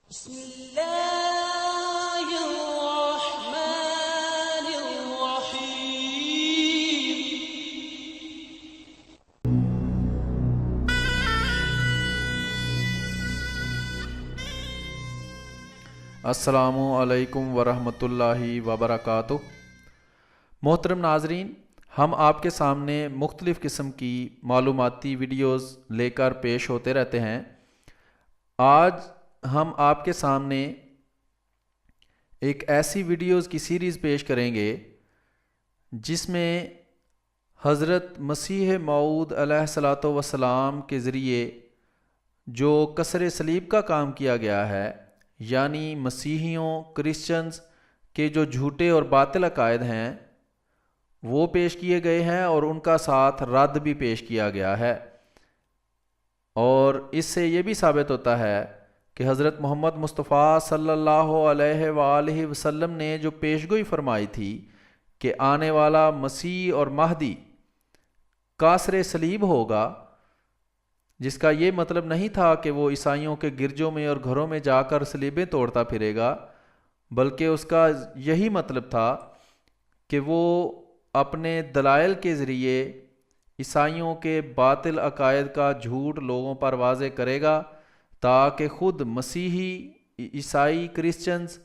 بسم اللہ الرحمن الرحیم۔ السلام علیکم ورحمۃ اللہ وبرکاتہ۔ محترم ناظرین، ہم آپ کے سامنے مختلف قسم کی معلوماتی ویڈیوز لے کر پیش ہوتے رہتے ہیں۔ آج ہم آپ کے سامنے ایک ایسی ویڈیوز کی سیریز پیش کریں گے جس میں حضرت مسیح موعود علیہ الصلوۃ والسلام کے ذریعے جو کسر صلیب کا کام کیا گیا ہے، یعنی مسیحیوں کرسچنز کے جو جھوٹے اور باطل عقائد ہیں وہ پیش کیے گئے ہیں، اور ان کا ساتھ رد بھی پیش کیا گیا ہے۔ اور اس سے یہ بھی ثابت ہوتا ہے کہ حضرت محمد مصطفیٰ صلی اللہ علیہ وآلہ وسلم نے جو پیشگوئی فرمائی تھی کہ آنے والا مسیح اور مہدی کاسر صلیب ہوگا، جس کا یہ مطلب نہیں تھا کہ وہ عیسائیوں کے گرجوں میں اور گھروں میں جا کر صلیبیں توڑتا پھرے گا، بلکہ اس کا یہی مطلب تھا کہ وہ اپنے دلائل کے ذریعے عیسائیوں کے باطل عقائد کا جھوٹ لوگوں پر واضح کرے گا، تاکہ خود مسیحی عیسائی کرسچنز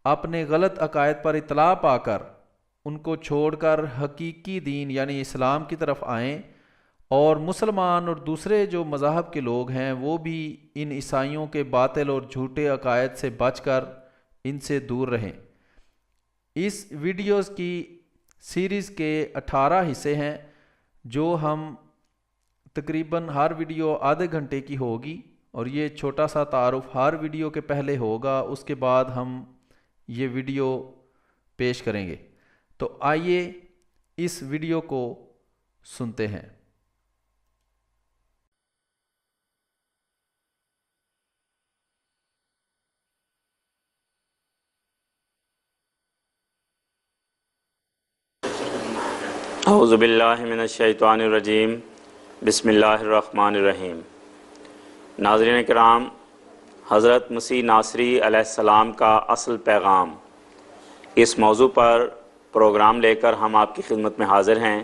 اپنے غلط عقائد پر اطلاع پا کر ان کو چھوڑ کر حقیقی دین یعنی اسلام کی طرف آئیں، اور مسلمان اور دوسرے جو مذاہب کے لوگ ہیں وہ بھی ان عیسائیوں کے باطل اور جھوٹے عقائد سے بچ کر ان سے دور رہیں۔ اس ویڈیوز کی سیریز کے 18 حصے ہیں، جو ہم تقریباً ہر ویڈیو آدھے گھنٹے کی ہوگی، اور یہ چھوٹا سا تعارف ہر ویڈیو کے پہلے ہوگا، اس کے بعد ہم یہ ویڈیو پیش کریں گے۔ تو آئیے اس ویڈیو کو سنتے ہیں۔ اعوذ باللہ من الشیطان الرجیم، بسم اللہ الرحمن الرحیم۔ ناظرین کرام، حضرت مسیح ناصری علیہ السلام کا اصل پیغام، اس موضوع پر پروگرام لے کر ہم آپ کی خدمت میں حاضر ہیں۔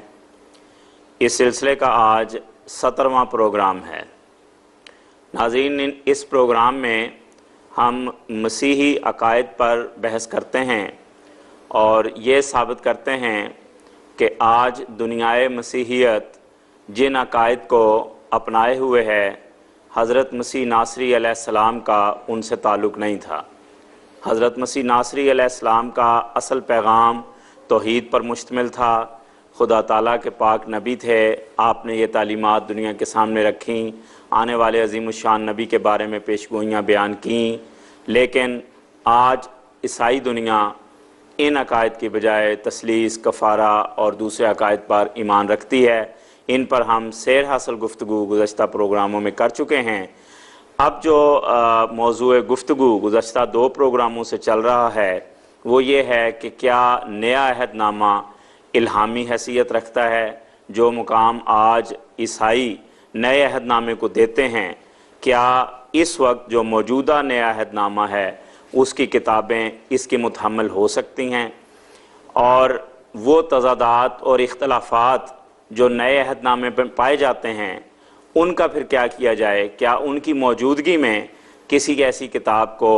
اس سلسلے کا آج 17واں پروگرام ہے۔ ناظرین، اس پروگرام میں ہم مسیحی عقائد پر بحث کرتے ہیں اور یہ ثابت کرتے ہیں کہ آج دنیائے مسیحیت جن عقائد کو اپنائے ہوئے ہے، حضرت مسیح ناصری علیہ السلام کا ان سے تعلق نہیں تھا۔ حضرت مسیح ناصری علیہ السلام کا اصل پیغام توحید پر مشتمل تھا۔ خدا تعالیٰ کے پاک نبی تھے، آپ نے یہ تعلیمات دنیا کے سامنے رکھیں، آنے والے عظیم الشان نبی کے بارے میں پیشگوئیاں بیان کیں، لیکن آج عیسائی دنیا ان عقائد کی بجائے تثلیث، کفارہ اور دوسرے عقائد پر ایمان رکھتی ہے۔ ان پر ہم سیر حاصل گفتگو گزشتہ پروگراموں میں کر چکے ہیں۔ اب جو موضوع گفتگو گزشتہ 2 پروگراموں سے چل رہا ہے وہ یہ ہے کہ کیا نیا عہد نامہ الہامی حیثیت رکھتا ہے؟ جو مقام آج عیسائی نئے عہد نامے کو دیتے ہیں، کیا اس وقت جو موجودہ نیا عہد نامہ ہے اس کی کتابیں اس کی متحمل ہو سکتی ہیں؟ اور وہ تضادات اور اختلافات جو نئے عہد نامے پر پائے جاتے ہیں ان کا پھر کیا کیا جائے؟ کیا ان کی موجودگی میں کسی ایسی کتاب کو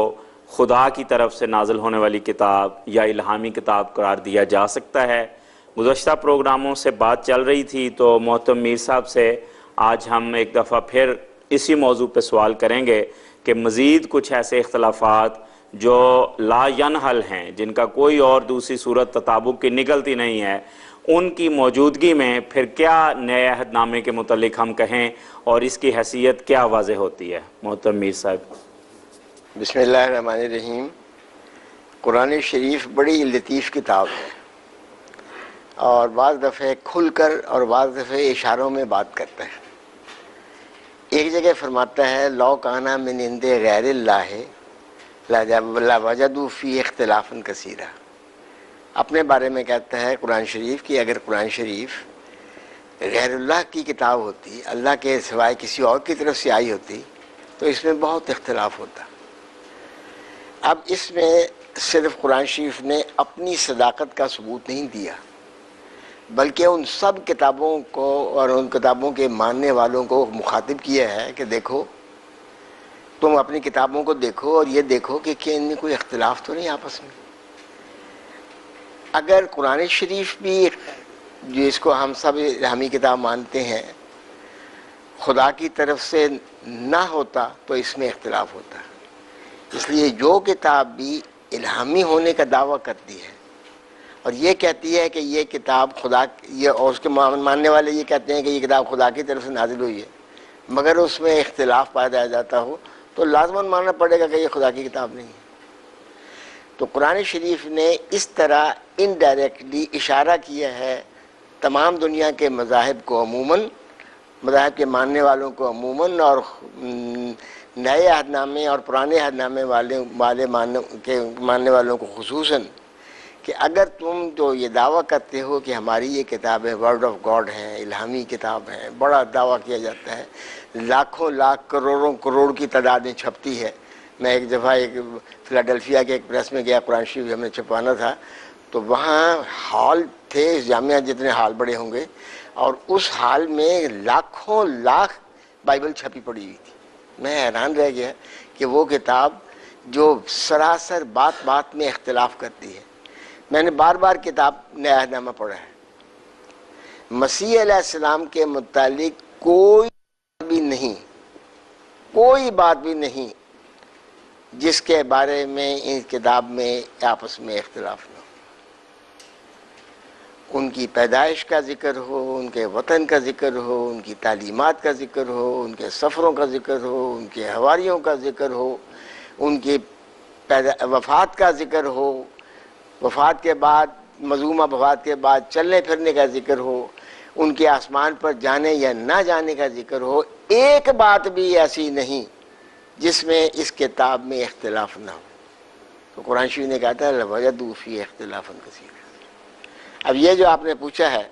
خدا کی طرف سے نازل ہونے والی کتاب یا الہامی کتاب قرار دیا جا سکتا ہے؟ گزشتہ پروگراموں سے بات چل رہی تھی، تو محترم میر صاحب سے آج ہم ایک دفعہ پھر اسی موضوع پہ سوال کریں گے کہ مزید کچھ ایسے اختلافات جو لا ینحل ہیں، جن کا کوئی اور دوسری صورت تطابق کی نکلتی نہیں ہے، ان کی موجودگی میں پھر کیا نئے عہد نامے کے متعلق ہم کہیں اور اس کی حیثیت کیا واضح ہوتی ہے؟ محترم میر صاحب۔ بسم اللہ الرحمن الرحیم۔ قرآن شریف بڑی لطیف کتاب ہے، اور بعض دفعہ کھل کر اور بعض دفعہ اشاروں میں بات کرتا ہے۔ ایک جگہ فرماتا ہے لو کانا من عند غیر اللہ لوجدوا فیہ اختلافا کثیرا۔ اپنے بارے میں کہتا ہے قرآن شریف کہ اگر قرآن شریف غیر اللہ کی کتاب ہوتی، اللہ کے سوائے کسی اور کی طرف سے آئی ہوتی، تو اس میں بہت اختلاف ہوتا۔ اب اس میں صرف قرآن شریف نے اپنی صداقت کا ثبوت نہیں دیا، بلکہ ان سب کتابوں کو اور ان کتابوں کے ماننے والوں کو مخاطب کیا ہے کہ دیکھو، تم اپنی کتابوں کو دیکھو اور یہ دیکھو کہ ان میں کوئی اختلاف تو نہیں آپس میں۔ اگر قرآن شریف بھی جس کو ہم سب الہامی کتاب مانتے ہیں خدا کی طرف سے نہ ہوتا تو اس میں اختلاف ہوتا۔ اس لیے جو کتاب بھی الہامی ہونے کا دعویٰ کرتی ہے اور یہ کہتی ہے کہ یہ کتاب خدا، یہ اور اس کے ماننے والے یہ کہتے ہیں کہ یہ کتاب خدا کی طرف سے نازل ہوئی ہے، مگر اس میں اختلاف پایا جاتا ہو تو لازماً ماننا پڑے گا کہ یہ خدا کی کتاب نہیں ہے۔ تو قرآن شریف نے اس طرح انڈائریکٹلی اشارہ کیا ہے تمام دنیا کے مذاہب کو عموماً، مذاہب کے ماننے والوں کو عموماً، اور نئے عہد نامے اور پرانے عہد نامے والے ماننے والوں کو خصوصاً، کہ اگر تم جو یہ دعویٰ کرتے ہو کہ ہماری یہ کتابیں ورڈ آف گاڈ ہیں، الہامی کتاب ہیں، بڑا دعویٰ کیا جاتا ہے، لاکھوں لاکھ کروڑوں کروڑ کی تعداد میں چھپتی ہے۔ میں ایک دفعہ ایک فلاڈیلفیا کے ایک پریس میں گیا، قرآن شریف ہم نے چھپوانا تھا، تو وہاں ہال تھے، جامعہ جتنے ہال بڑے ہوں گے، اور اس ہال میں لاکھوں لاکھ بائبل چھپی پڑی ہوئی تھی۔ میں حیران رہ گیا کہ وہ کتاب جو سراسر بات بات میں اختلاف کرتی ہے۔ میں نے بار بار کتاب نیا عہد نامہ پڑھا ہے، مسیح علیہ السلام کے متعلق کوئی بات بھی نہیں جس کے بارے میں ان کتاب میں آپس میں اختلاف نہ ہو۔ ان کی پیدائش کا ذکر ہو، ان کے وطن کا ذکر ہو، ان کی تعلیمات کا ذکر ہو، ان کے سفروں کا ذکر ہو، ان کے حواریوں کا ذکر ہو، ان کی وفات کا ذکر ہو، وفات کے بعد، مظلومہ وفات کے بعد چلنے پھرنے کا ذکر ہو، ان کے آسمان پر جانے یا نہ جانے کا ذکر ہو۔ ایک بات بھی ایسی نہیں جس میں اس کتاب میں اختلاف نہ ہو۔ تو قرآن شریف نے کہا تھا لَوَجَدُوا فِيهِ اخْتِلَافًا كَثِيرًا۔ اب یہ جو آپ نے پوچھا ہے،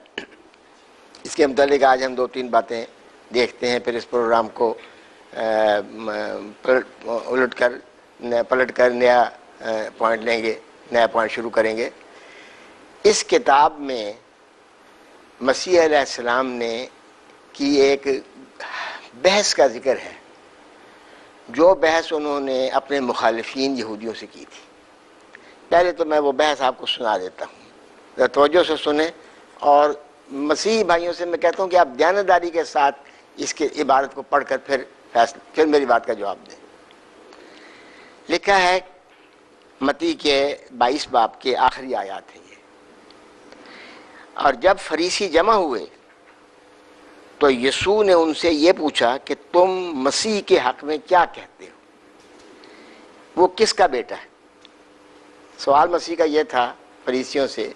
اس کے متعلق آج ہم 2-3 باتیں دیکھتے ہیں، پھر اس پروگرام کو پلٹ کر نیا پوائنٹ لیں گے، نیا پوائنٹ شروع کریں گے۔ اس کتاب میں مسیح علیہ السلام نے کی ایک بحث کا ذکر ہے، جو بحث انہوں نے اپنے مخالفین یہودیوں سے کی تھی۔ پہلے تو میں وہ بحث آپ کو سنا دیتا ہوں، ذرا توجہ سے سنیں، اور مسیحی بھائیوں سے میں کہتا ہوں کہ آپ دیانتداری کے ساتھ اس کے عبارت کو پڑھ کر پھر میری بات کا جواب دیں۔ لکھا ہے متی کے 22 باب کے آخری آیات ہیں یہ۔ اور جب فریسی جمع ہوئے تو یسوع نے ان سے یہ پوچھا کہ تم مسیح کے حق میں کیا کہتے ہو؟ وہ کس کا بیٹا ہے؟ سوال مسیح کا یہ تھا فریسیوں سے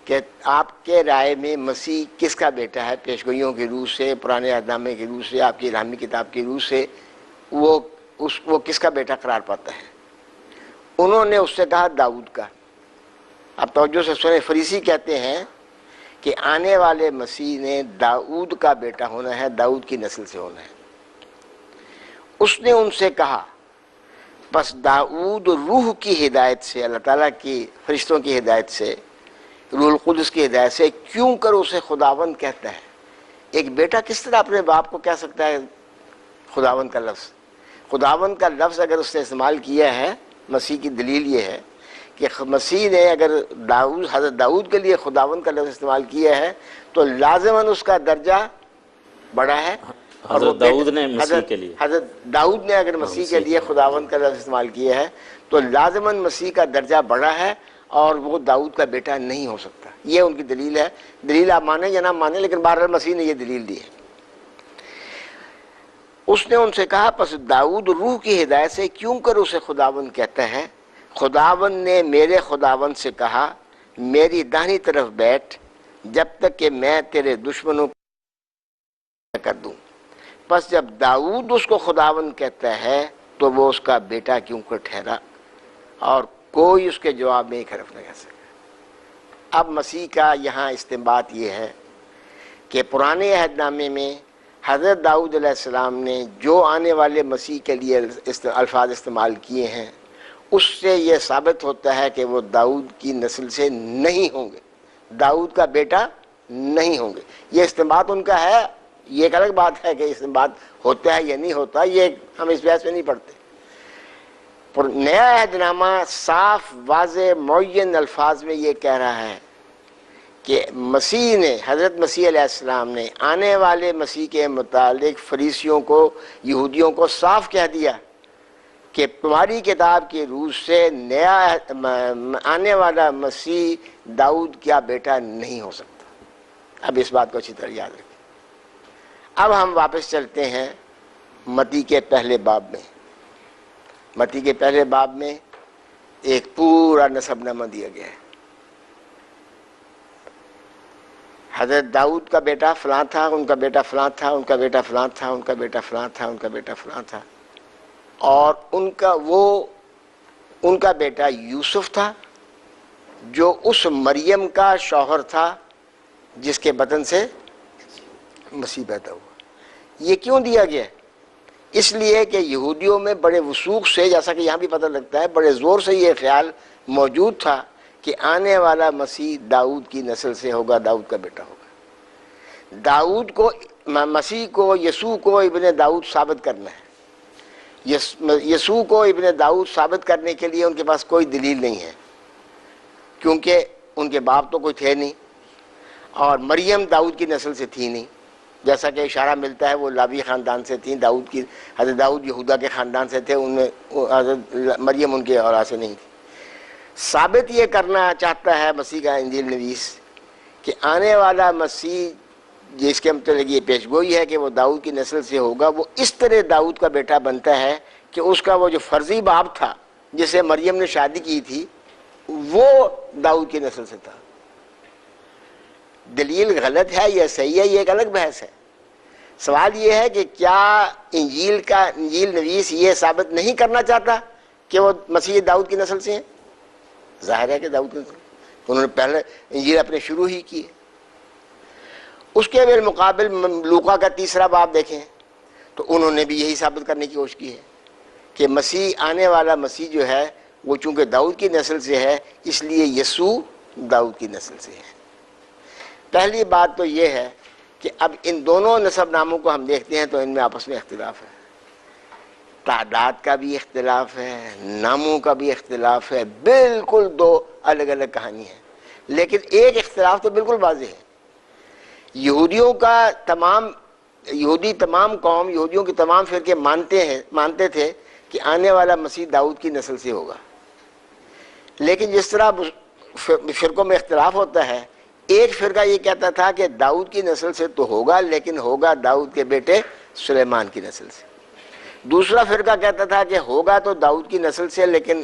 کہ آپ کے رائے میں مسیح کس کا بیٹا ہے؟ پیشگوئیوں کی روح سے، پرانے عہد نامے کی روح سے، آپ کی الہامی کتاب کی روح سے وہ کس کا بیٹا قرار پاتا ہے؟ انہوں نے اس سے کہا داؤد کا۔ اب توجہ سے سنیں، فریسی کہتے ہیں کہ آنے والے مسیح نے داؤد کا بیٹا ہونا ہے، داؤد کی نسل سے ہونا ہے۔ اس نے ان سے کہا بس داؤد روح کی ہدایت سے، اللہ تعالیٰ کی فرشتوں کی ہدایت سے، روح القدس کی ہدایت سے کیوں کر اسے خداوند کہتا ہے؟ ایک بیٹا کس طرح اپنے باپ کو کہہ سکتا ہے خداوند کا لفظ؟ خداوند کا لفظ اگر اس نے استعمال کیا ہے، مسیح کی دلیل یہ ہے کہ مسیح نے اگر حضرت داؤد کے لیے خداوند کا لفظ استعمال کیا ہے تو لازماً اس کا درجہ بڑا ہے۔ حضرت داؤد نے مسیح کے لیے، حضرت داؤد نے اگر مسیح کے لیے خداوند کا لفظ استعمال کیا ہے تو لازماً مسیح کا درجہ بڑا ہے، اور وہ داؤد کا بیٹا نہیں ہو سکتا۔ یہ ان کی دلیل ہے۔ دلیل آپ مانیں یا نہ مانیں، لیکن بہرحال مسیح نے یہ دلیل دی ہے۔ اس نے ان سے کہا پس داؤد روح کی ہدایت سے کیوں کر اسے خداوند کہتا ہے؟ خداوند نے میرے خداوند سے کہا میری داہنی طرف بیٹھ جب تک کہ میں تیرے دشمنوں کو کر دوں۔ پس جب داؤد اس کو خداوند کہتا ہے تو وہ اس کا بیٹا کیوں کر ٹھہرا؟ اور کوئی اس کے جواب میں ایک حرف نہ کہہ سکا۔ اب مسیح کا یہاں استنباط یہ ہے کہ پرانے عہد نامے میں حضرت داؤد علیہ السلام نے جو آنے والے مسیح کے لیے الفاظ استعمال کیے ہیں اس سے یہ ثابت ہوتا ہے کہ وہ داؤد کی نسل سے نہیں ہوں گے، داؤد کا بیٹا نہیں ہوں گے۔ یہ استنباط ان کا ہے، یہ ایک الگ بات ہے کہ استنباط ہوتا ہے یا نہیں ہوتا، یہ ہم اس بحث میں نہیں پڑھتے۔ پر نیا عہد نامہ صاف واضح معین الفاظ میں یہ کہہ رہا ہے کہ مسیح نے، حضرت مسیح علیہ السلام نے آنے والے مسیح کے متعلق فریسیوں کو، یہودیوں کو صاف کہہ دیا کہ تمہاری کتاب کی روح سے نیا آنے والا مسیح داؤد کا بیٹا نہیں ہو سکتا۔ اب اس بات کو اچھی طرح یاد رکھیں۔ اب ہم واپس چلتے ہیں متی کے پہلے باب میں۔ متی کے پہلے باب میں ایک پورا نسب نامہ دیا گیا ہے۔ حضرت داؤد کا بیٹا فلاں تھا، ان کا بیٹا فلاں تھا، ان کا بیٹا فلاں تھا، ان کا بیٹا فلاں تھا، ان کا بیٹا فلاں تھا، اور ان کا بیٹا یوسف تھا جو اس مریم کا شوہر تھا جس کے بطن سے مسیح پیدا ہوا۔ یہ کیوں دیا گیا؟ اس لیے کہ یہودیوں میں بڑے وثوق سے، جیسا کہ یہاں بھی پتہ لگتا ہے، بڑے زور سے یہ خیال موجود تھا کہ آنے والا مسیح داؤد کی نسل سے ہوگا، داؤد کا بیٹا ہوگا۔ داؤد کو، مسیح کو، یسوع کو ابن داؤد ثابت کرنا ہے۔ یسوع کو ابن داؤد ثابت کرنے کے لیے ان کے پاس کوئی دلیل نہیں ہے، کیونکہ ان کے باپ تو کوئی تھے نہیں، اور مریم داؤد کی نسل سے تھی نہیں، جیسا کہ اشارہ ملتا ہے وہ لاوی خاندان سے تھیں، حضرت داؤد یہودا کے خاندان سے تھے، ان میں حضرت مریم ان کے اولاد سے نہیں تھی۔ ثابت یہ کرنا چاہتا ہے مسیح کا انجیل نویس کہ آنے والا مسیح جس کے متعلق یہ پیشگوئی ہے کہ وہ داؤد کی نسل سے ہوگا، وہ اس طرح داؤد کا بیٹا بنتا ہے کہ اس کا وہ جو فرضی باپ تھا جس سے مریم نے شادی کی تھی وہ داؤد کی نسل سے تھا۔ دلیل غلط ہے یا صحیح ہے، یہ ایک الگ بحث ہے۔ سوال یہ ہے کہ کیا انجیل نویس یہ ثابت نہیں کرنا چاہتا کہ وہ مسیح داؤد کی نسل سے ہیں؟ ظاہر ہے کہ داؤد کی نسل، انہوں نے پہلے انجیل اپنے شروع ہی کی ہے۔ اس کے بالمقابل لوقا کا 3 باب دیکھیں تو انہوں نے بھی یہی ثابت کرنے کی کوشش کی ہے کہ مسیح، آنے والا مسیح جو ہے وہ چونکہ داؤد کی نسل سے ہے، اس لیے یسوع داؤد کی نسل سے ہے۔ پہلی بات تو یہ ہے کہ اب ان دونوں نسب ناموں کو ہم دیکھتے ہیں تو ان میں آپس میں اختلاف ہے، تعداد کا بھی اختلاف ہے، ناموں کا بھی اختلاف ہے، بالکل دو الگ الگ کہانی ہیں، لیکن ایک اختلاف تو بالکل واضح ہے۔ یہودیوں کی تمام فرقے مانتے تھے کہ آنے والا مسیح داؤد کی نسل سے ہوگا، لیکن جس طرح فرقوں میں اختلاف ہوتا ہے، ایک فرقہ یہ کہتا تھا کہ داؤد کی نسل سے تو ہوگا، لیکن ہوگا داؤد کے بیٹے سلیمان کی نسل سے۔ دوسرا فرقہ کہتا تھا کہ ہوگا تو داؤد کی نسل سے، لیکن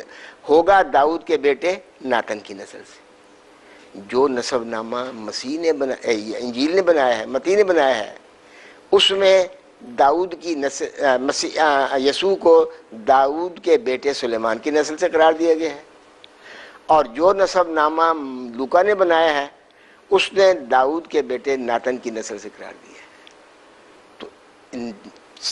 ہوگا داؤد کے بیٹے ناتن کی نسل سے۔ جو نسب نامہ مسیح نے انجیل نے بنایا ہے، متی نے بنایا ہے، اس میں داؤد کی نسل، یسوع کو داؤد کے بیٹے سلیمان کی نسل سے قرار دیا گیا ہے، اور جو نسب نامہ لوقا نے بنایا ہے اس نے داؤد کے بیٹے ناتن کی نسل سے قرار دیا ہے۔ تو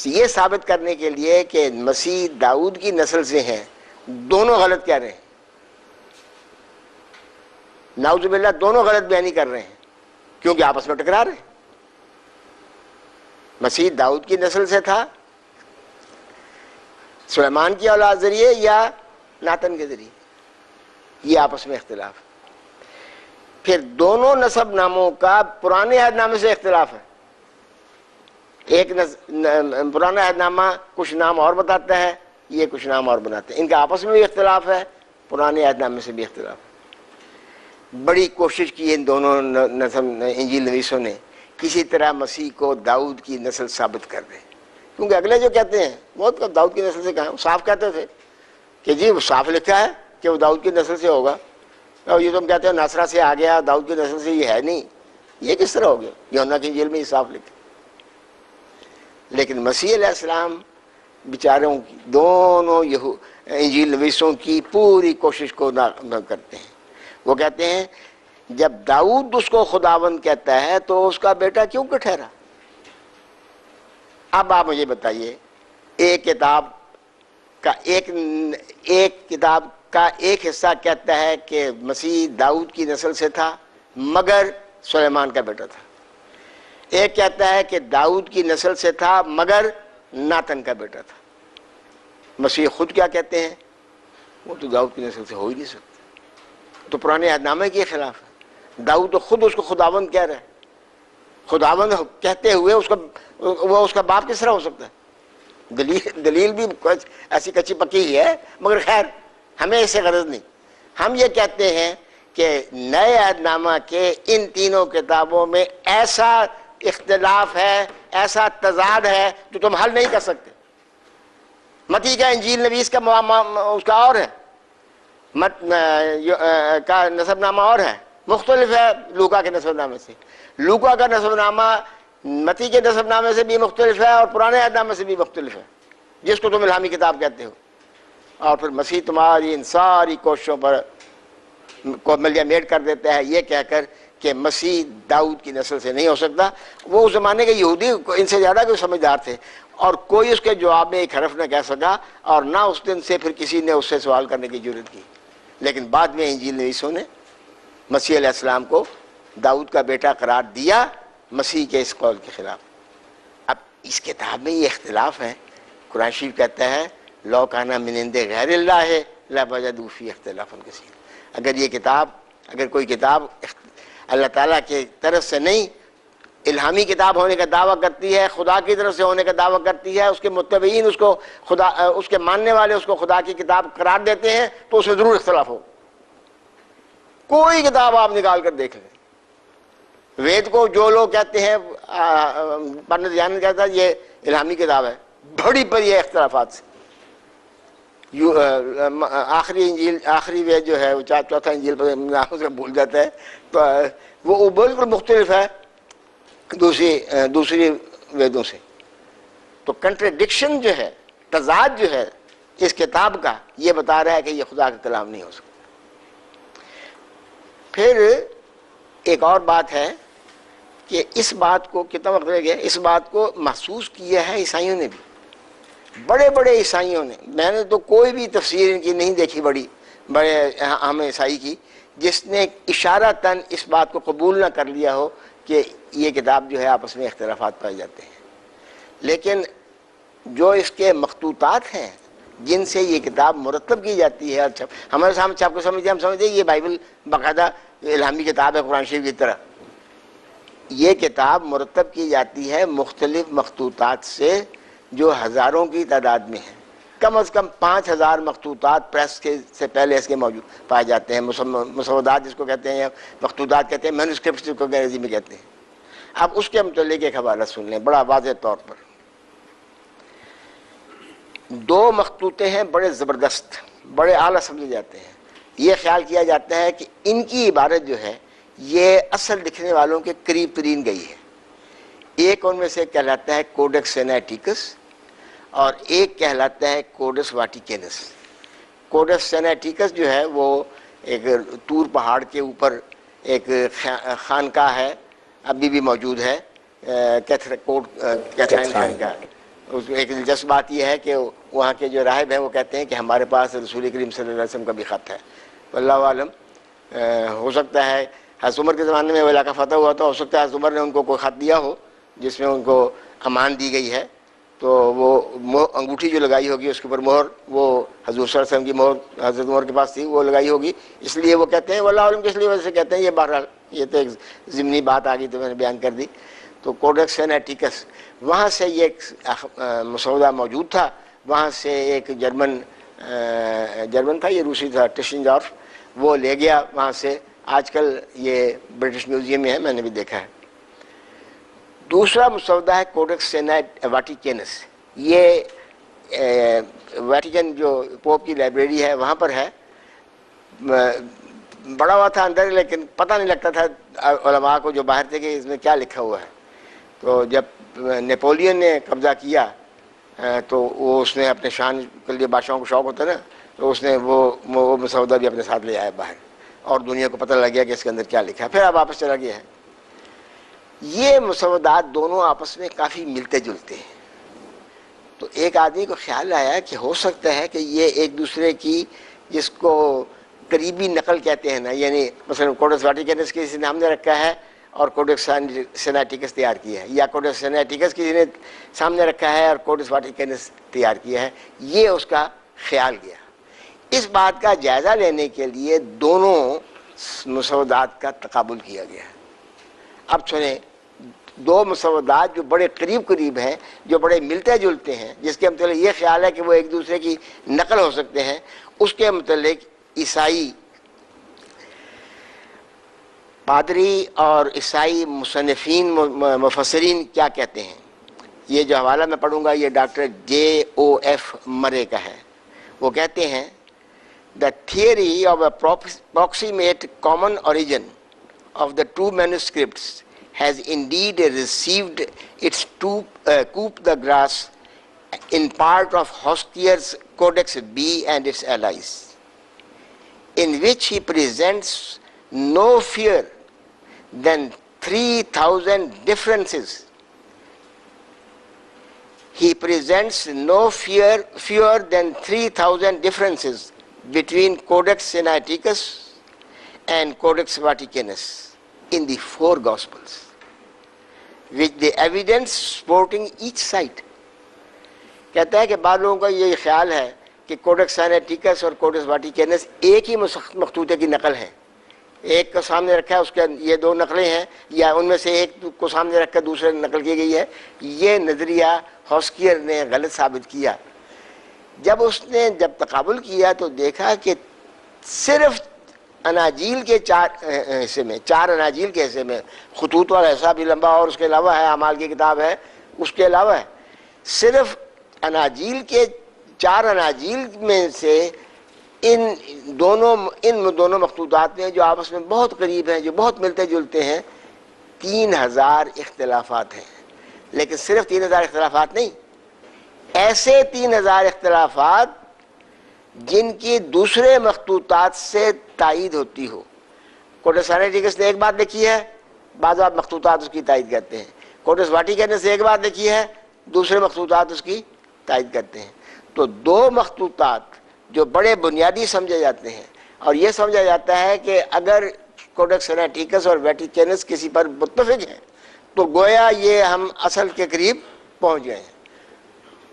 یہ ثابت کرنے کے لیے کہ مسیح داؤد کی نسل سے ہیں، دونوں غلط کہہ رہے ہیں، نعوذ باللہ دونوں غلط بیانی کر رہے ہیں، کیونکہ آپس میں ٹکرا رہے ہیں۔ مسیح داؤد کی نسل سے تھا سلیمان کی اولاد ذریعے یا ناتن کے ذریعے، یہ آپس میں اختلاف۔ پھر دونوں نسب ناموں کا پرانے عہد نامے سے اختلاف ہے۔ ایک پرانا عہد نامہ کچھ نام اور بتاتا ہے، یہ کچھ نام اور بناتے ہیں، ان کا آپس میں بھی اختلاف ہے، پرانے عہد نامے سے بھی اختلاف ہے۔ بڑی کوشش کی ان دونوں انجیل نویسوں نے کسی طرح مسیح کو داؤد کی نسل ثابت کر دیں، کیونکہ اگلے جو کہتے ہیں وہ داؤد کی نسل سے کہاں، صاف کہتے تھے کہ جی وہ صاف لکھا ہے کہ وہ داؤد کی نسل سے ہوگا، اور یہ تم کہتے ہو ناصرہ سے آ گیا داؤد کی نسل سے، یہ ہے نہیں، یہ کس طرح ہو گیا؟ یوحنا کی انجیل میں یہ صاف لکھا۔ لیکن مسیح علیہ السلام بیچاروں کی، دونوں انجیل نویسوں کی پوری کوشش کو نہ کرتے ہیں۔ وہ کہتے ہیں جب داؤد اس کو خداوند کہتا ہے تو اس کا بیٹا کیوں کہ ٹھہرا؟ اب آپ مجھے بتائیے، ایک کتاب کا ایک کتاب کا ایک حصہ کہتا ہے کہ مسیح داؤد کی نسل سے تھا مگر سلیمان کا بیٹا تھا، ایک کہتا ہے کہ داؤد کی نسل سے تھا مگر ناتن کا بیٹا تھا۔ مسیح خود کیا کہتے ہیں؟ وہ تو داؤد کی نسل سے ہو ہی نہیں سکتا، تو پرانے عہد نامے کے خلاف ہے۔ داؤد تو خود اس کو خداوند کہہ رہا ہے، خداوند کہتے ہوئے وہ اس کا باپ کس طرح ہو سکتا ہے؟ دلیل بھی ایسی کچی پکی ہی ہے، مگر خیر ہمیں اس سے غرض نہیں۔ ہم یہ کہتے ہیں کہ نئے عہد نامہ کے ان تینوں کتابوں میں ایسا اختلاف ہے، ایسا تضاد ہے جو تم حل نہیں کر سکتے۔ متی کا انجیل نویس کا اس کا اور ہے، کا نسب نامہ اور ہے، مختلف ہے لوکا کے نسب نامے سے۔ لوکا کا نسب نامہ متی کے نسب نامے سے بھی مختلف ہے اور پرانے عہد نامے سے بھی مختلف ہے، جس کو تم الہامی کتاب کہتے ہو۔ اور پھر مسیح تمہاری ان ساری کوششوں پر کو ملیا میٹ کر دیتا ہے یہ کہہ کر کہ مسیح داؤد کی نسل سے نہیں ہو سکتا۔ وہ اس زمانے کے یہودی ان سے زیادہ کوئی سمجھدار تھے، اور کوئی اس کے جواب میں ایک حرف نہ کہہ سکا، اور نہ اس دن سے پھر کسی نے اس سے سوال کرنے کی جرات کی۔ لیکن بعد میں انجیل نویسوں نے مسیح علیہ السلام کو داؤد کا بیٹا قرار دیا مسیح کے اس قول کے خلاف۔ اب اس کتاب میں یہ اختلاف ہے۔ قرآن شریف کہتا ہے لو کان من عند غیر اللہ لوجدوا فیہ اختلافا کثیرا۔ اگر کوئی کتاب اللہ تعالیٰ کی طرف سے نہیں، الہامی کتاب ہونے کا دعویٰ کرتی ہے، خدا کی طرف سے ہونے کا دعویٰ کرتی ہے، اس کے متبعین اس کے ماننے والے اس کو خدا کی کتاب قرار دیتے ہیں، تو اس میں ضرور اختلاف ہو۔ کوئی کتاب آپ نکال کر دیکھ لیں، وید کو جو لوگ کہتے ہیں، پنڈت جان کہتا ہے یہ الہامی کتاب ہے، بڑی بڑی اختلافات سے۔ آخری وید جو ہے وہ چوتھا انجیل پر نام سے بھول جاتا ہے، تو وہ بالکل مختلف ہے دوسری ویدوں سے۔ تو کنٹرڈکشن جو ہے، تضاد جو ہے اس کتاب کا، یہ بتا رہا ہے کہ یہ خدا کا کلام نہیں ہو سکتا۔ پھر ایک اور بات ہے کہ اس بات کو کتنا وقت لگ گیا، اس بات کو محسوس کیا ہے عیسائیوں نے بھی، بڑے بڑے عیسائیوں نے۔ میں نے تو کوئی بھی تفسیر ان کی نہیں دیکھی بڑے ہم عیسائی کی، جس نے اشارتاً اس بات کو قبول نہ کر لیا ہو کہ یہ کتاب جو ہے آپس میں اختلافات پائے جاتے ہیں۔ لیکن جو اس کے مخطوطات ہیں جن سے یہ کتاب مرتب کی جاتی ہے، ہمارے سامنے چھاپ کو سمجھتے ہیں، ہم سمجھتے ہیں یہ بائبل باقاعدہ الہامی کتاب ہے قرآن شریف کی طرح۔ یہ کتاب مرتب کی جاتی ہے مختلف مخطوطات سے جو ہزاروں کی تعداد میں ہیں۔ کم از کم 5000 مخطوطات پریس کے سے پہلے اس کے موجود پائے جاتے ہیں، مسودات جس کو کہتے ہیں یا مخطوطات کہتے ہیں، مینوسکرپٹس جس کو انگریزی میں کہتے ہیں۔ اب اس کے متعلق ایک حوالہ سن لیں بڑا واضح طور پر۔ 2 مخطوطے ہیں بڑے زبردست، بڑے اعلیٰ سمجھے جاتے ہیں۔ یہ خیال کیا جاتا ہے کہ ان کی عبارت جو ہے یہ اصل لکھنے والوں کے قریب ترین گئی ہے۔ ایک ان میں سے کہلاتا ہے کوڈیکس سینائٹیکس اور ایک کہلاتا ہے کوڈس واٹیکینس۔ کوڈس سینائٹیکس جو ہے وہ ایک طور پہاڑ کے اوپر ایک خانقاہ ہے، ابھی بھی موجود ہے، کیتھرائن خانقاہ۔ ایک دلچسپ بات یہ ہے کہ وہاں کے جو راہب ہیں وہ کہتے ہیں کہ ہمارے پاس رسول کریم صلی اللہ علیہ وسلم کا بھی خط ہے۔ اللہ عالم، ہو سکتا ہے حضرت عمر کے زمانے میں وہ علاقہ فتح ہوا تو ہو سکتا ہے حضرت عمر نے ان کو کوئی خط دیا ہو جس میں ان کو امان دی گئی ہے، تو وہ انگوٹھی جو لگائی ہوگی اس کے اوپر مہر، وہ حضور صلی اللہ علیہ وسلم کی مہر حضرت عمر کے پاس تھی، وہ لگائی ہوگی، اس لیے وہ کہتے ہیں واللہ عالم، کس لیے وجہ سے کہتے ہیں، یہ بہرحال یہ تو ایک ضمنی بات آ گئی تو میں نے بیان کر دی۔ تو کوڈیکس سینائٹیکس، وہاں سے یہ ایک مسودہ موجود تھا، وہاں سے ایک جرمن تھا، یہ روسی تھا، ٹشنجارف، وہ لے گیا وہاں سے۔ آج کل یہ برٹش میوزیم میں ہے، میں نے بھی دیکھا ہے۔ دوسرا مسودہ ہے کوڈیکس واٹیکینس، یہ ویٹیکن جو پوپ کی لائبریری ہے وہاں پر ہے، بڑا ہوا تھا اندر، لیکن پتہ نہیں لگتا تھا علماء کو جو باہر تھے کہ اس میں کیا لکھا ہوا ہے۔ تو جب نیپولین نے قبضہ کیا تو وہ اس نے اپنے شان کے لیے، بادشاہوں کو شوق ہوتا ہے نا، تو اس نے وہ مسودہ بھی اپنے ساتھ لے آیا باہر، اور دنیا کو پتہ لگ گیا کہ اس کے اندر کیا لکھا ہے، پھر اب واپس چلا گیا ہے۔ یہ مسودات دونوں آپس میں کافی ملتے جلتے ہیں، تو ایک آدمی کو خیال آیا کہ ہو سکتا ہے کہ یہ ایک دوسرے کی جس کو قریبی نقل کہتے ہیں نا، یعنی مثلا کوڈکس واٹیکانس کسی نے ہم نے رکھا ہے اور کوڈکس سینائٹیکس تیار کیا ہے، یا کوڈکس سینائٹیکس کسی نے سامنے رکھا ہے اور کوڈکس واٹیکانس تیار کیا ہے، یہ اس کا خیال کیا۔ اس بات کا جائزہ لینے کے لیے دونوں مسودات کا تقابل کیا گیا ہے۔ اب سنیں، دو مسودات جو بڑے قریب ہیں، جو بڑے ملتے جلتے ہیں، جس کے متعلق یہ خیال ہے کہ وہ ایک دوسرے کی نقل ہو سکتے ہیں، اس کے متعلق عیسائی پادری اور عیسائی مصنفین مفسرین کیا کہتے ہیں۔ یہ جو حوالہ میں پڑھوں گا یہ ڈاکٹر J.O.F. مرے کا ہے۔ وہ کہتے ہیں The theory of a approximate common origin of the two manuscripts has indeed received its coup de grâce in part of Hoskier's Codex B and its allies, in which he presents no fewer than 3,000 differences. He presents no fewer than 3,000 differences between Codex Sinaiticus and Codex Vaticanus in the four Gospels, with the evidence supporting each side. کہتا ہے کہ بعض لوگوں کا یہ خیال ہے کہ کوڈکس سائنائٹیکس اور کوڈکس واٹیکانس ایک ہی مخطوطے کی نقل ہیں، ایک کو سامنے رکھا ہے، اس کے یہ دو نقلیں ہیں، یا ان میں سے ایک کو سامنے رکھ کر دوسرے نقل کی گئی ہے۔ یہ نظریہ ہاسکیئر نے غلط ثابت کیا۔ جب اس نے تقابل کیا تو دیکھا کہ صرف اناجیل کے چار اناجیل کے حصے میں، خطوط والا حصہ بھی لمبا اور اس کے علاوہ ہے، اعمال کی کتاب ہے، اس کے علاوہ ہے، صرف اناجیل کے 4 اناجیل میں سے ان دونوں مخطوطات میں جو آپس میں بہت قریب ہیں، جو بہت ملتے جلتے ہیں، 3000 اختلافات ہیں۔ لیکن صرف 3000 اختلافات نہیں، ایسے 3000 اختلافات جن کی دوسرے مخطوطات سے تائید ہوتی ہو۔ کوڈکس سائنائٹیکس نے ایک بات لکھی ہے، بعض مخطوطات اس کی تائید کرتے ہیں۔ کوڈکس واٹیکانس نے ایک بات لکھی ہے، دوسرے مخطوطات اس کی تائید کرتے ہیں۔ تو دو مخطوطات جو بڑے بنیادی سمجھے جاتے ہیں، اور یہ سمجھا جاتا ہے کہ اگر کوڈکس سائنائٹیکس اور ویٹیکانس کسی پر متفق ہیں تو گویا یہ ہم اصل کے قریب پہنچ گئے ہیں۔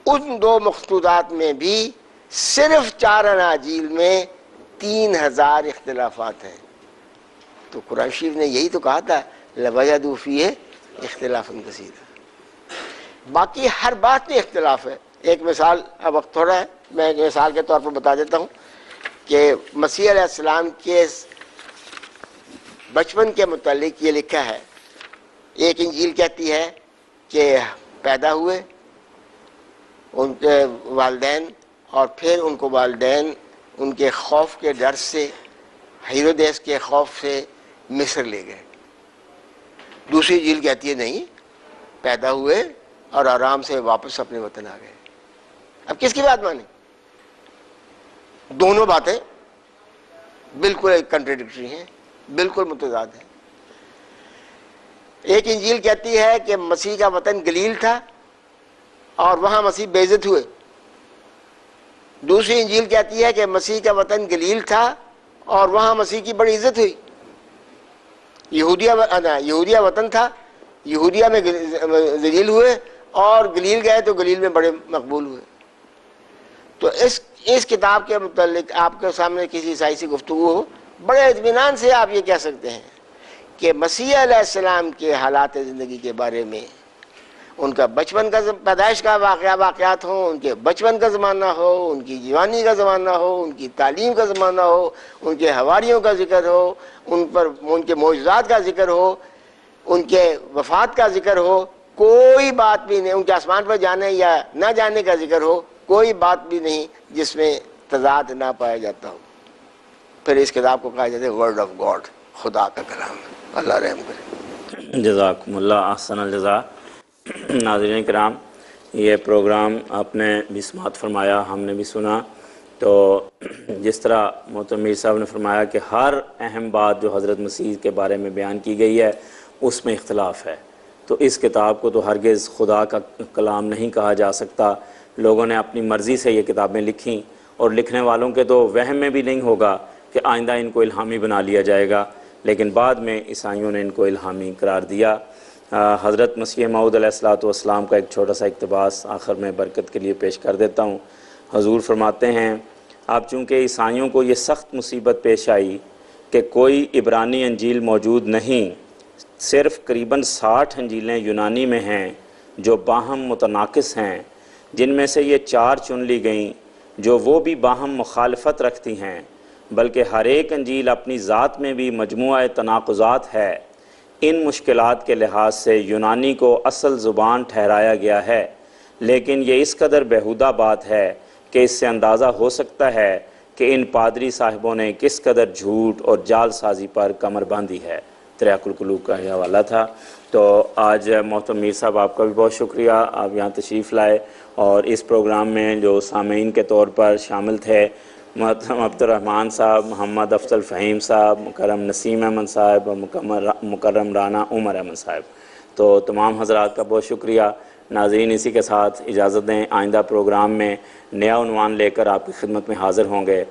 ان دو مخطوطات میں بھی صرف 4 اناجیل میں 3000 اختلافات ہیں۔ تو قرآن شریف نے یہی تو کہا تھا لَوَجَدُوا فِيهِ اختلافًا كَثِيرًا۔ باقی ہر بات میں اختلاف ہے۔ ایک مثال، اب وقت تھوڑا ہے، میں ایک مثال کے طور پر بتا دیتا ہوں کہ مسیح علیہ السلام کے بچپن کے متعلق یہ لکھا ہے۔ ایک انجیل کہتی ہے کہ پیدا ہوئے ان کے والدین، اور پھر ان کو والدین ان کے خوف کے ڈر سے، ہیرودیس کے خوف سے مصر لے گئے۔ دوسری انجیل کہتی ہے نہیں، پیدا ہوئے اور آرام سے واپس اپنے وطن آ گئے۔ اب کس کی بات مانی؟ دونوں باتیں بالکل کنٹراڈکٹری ہیں، بالکل متضاد ہیں۔ ایک انجیل کہتی ہے کہ مسیح کا وطن گلیل تھا اور وہاں مسیح بے عزت ہوئے۔ دوسری انجیل کہتی ہے کہ مسیح کا وطن گلیل تھا اور وہاں مسیح کی بڑی عزت ہوئی۔ یہودیہ وطن تھا، یہودیہ میں ذلیل ہوئے، اور گلیل گئے تو گلیل میں بڑے مقبول ہوئے۔ تو اس کتاب کے متعلق آپ کے سامنے کسی عیسائی سے گفتگو ہو، بڑے اطمینان سے آپ یہ کہہ سکتے ہیں کہ مسیح علیہ السلام کے حالات زندگی کے بارے میں، ان کا بچپن کا پیدائش کا واقعات ہوں، ان کے بچپن کا زمانہ ہو، ان کی جوانی کا زمانہ ہو، ان کی تعلیم کا زمانہ ہو، ان کے حواریوں کا ذکر ہو، ان کے معجزات کا ذکر ہو، ان کے وفات کا ذکر ہو، کوئی بات بھی نہیں، ان کے آسمان پر جانے یا نہ جانے کا ذکر ہو، کوئی بات بھی نہیں جس میں تضاد نہ پایا جاتا ہو۔ پھر اس کتاب کو کہا جاتا ہے ورڈ آف گاڈ، خدا کا کلام۔ اللہ رحم کرے۔ جزاکم اللہ احسن الجزا۔ ناظرین کرام، یہ پروگرام آپ نے بھی سماعت فرمایا، ہم نے بھی سنا۔ تو جس طرح محترم میر صاحب نے فرمایا کہ ہر اہم بات جو حضرت مسیح کے بارے میں بیان کی گئی ہے اس میں اختلاف ہے، تو اس کتاب کو تو ہرگز خدا کا کلام نہیں کہا جا سکتا۔ لوگوں نے اپنی مرضی سے یہ کتابیں لکھیں اور لکھنے والوں کے تو وہم میں بھی نہیں ہوگا کہ آئندہ ان کو الہامی بنا لیا جائے گا، لیکن بعد میں عیسائیوں نے ان کو الہامی قرار دیا۔ حضرت مسیح موعود علیہ السلام کا ایک چھوٹا سا اقتباس آخر میں برکت کے لیے پیش کر دیتا ہوں۔ حضور فرماتے ہیں، اب چونکہ عیسائیوں کو یہ سخت مصیبت پیش آئی کہ کوئی عبرانی انجیل موجود نہیں، صرف قریباً 60 انجیلیں یونانی میں ہیں جو باہم متناقض ہیں، جن میں سے یہ 4 چن لی گئیں جو وہ بھی باہم مخالفت رکھتی ہیں، بلکہ ہر ایک انجیل اپنی ذات میں بھی مجموعہ تناقضات ہے۔ ان مشکلات کے لحاظ سے یونانی کو اصل زبان ٹھہرایا گیا ہے، لیکن یہ اس قدر بیہودہ بات ہے کہ اس سے اندازہ ہو سکتا ہے کہ ان پادری صاحبوں نے کس قدر جھوٹ اور جال سازی پر کمر باندھی ہے۔ تریاق القلوب کا یہ حوالہ تھا۔ تو آج محترم میر صاحب آپ کا بھی بہت شکریہ، آپ یہاں تشریف لائے اور اس پروگرام میں جو سامعین کے طور پر شامل تھے، محترم عبد الرحمن صاحب، محمد افضل فہیم صاحب، مکرم نسیم احمد صاحب اور مکرم رانا عمر احمد صاحب، تو تمام حضرات کا بہت شکریہ۔ ناظرین، اسی کے ساتھ اجازت دیں، آئندہ پروگرام میں نیا عنوان لے کر آپ کی خدمت میں حاضر ہوں گے۔